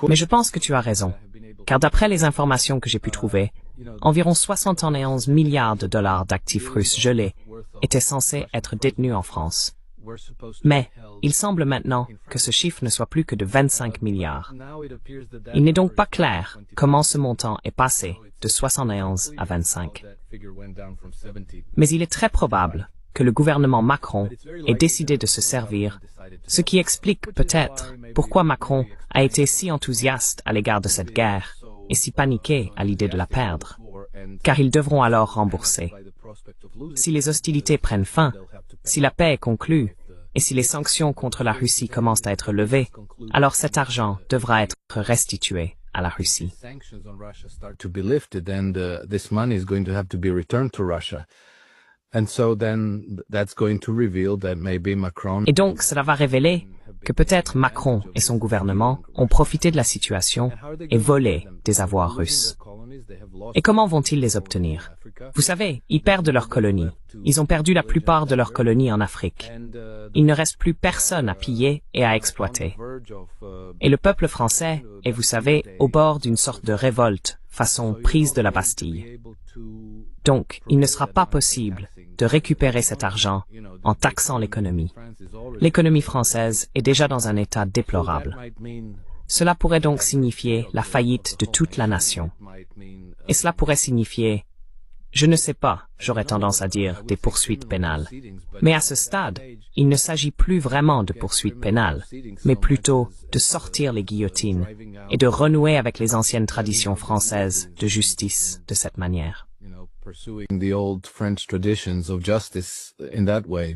Mais je pense que tu as raison, car d'après les informations que j'ai pu trouver, environ 71 milliards de dollars d'actifs russes gelés étaient censés être détenus en France. Mais il semble maintenant que ce chiffre ne soit plus que de 25 milliards. Il n'est donc pas clair comment ce montant est passé de 71 à 25. Mais il est très probable que le gouvernement Macron ait décidé de se servir, ce qui explique peut-être pourquoi Macron a été si enthousiaste à l'égard de cette guerre et si paniqué à l'idée de la perdre, car ils devront alors rembourser. Si les hostilités prennent fin, si la paix est conclue, et si les sanctions contre la Russie commencent à être levées, alors cet argent devra être restitué à la Russie. Et donc, cela va révéler que peut-être Macron et son gouvernement ont profité de la situation et volé des avoirs russes. Et comment vont-ils les obtenir? Vous savez, ils perdent leurs colonies. Ils ont perdu la plupart de leurs colonies en Afrique. Il ne reste plus personne à piller et à exploiter. Et le peuple français est, vous savez, au bord d'une sorte de révolte, façon prise de la Bastille. Donc, il ne sera pas possible de récupérer cet argent en taxant l'économie. L'économie française est déjà dans un état déplorable. Cela pourrait donc signifier la faillite de toute la nation. Et cela pourrait signifier, je ne sais pas, j'aurais tendance à dire, des poursuites pénales. Mais à ce stade, il ne s'agit plus vraiment de poursuites pénales, mais plutôt de sortir les guillotines et de renouer avec les anciennes traditions françaises de justice de cette manière. Pursuing the old French traditions of justice in that way.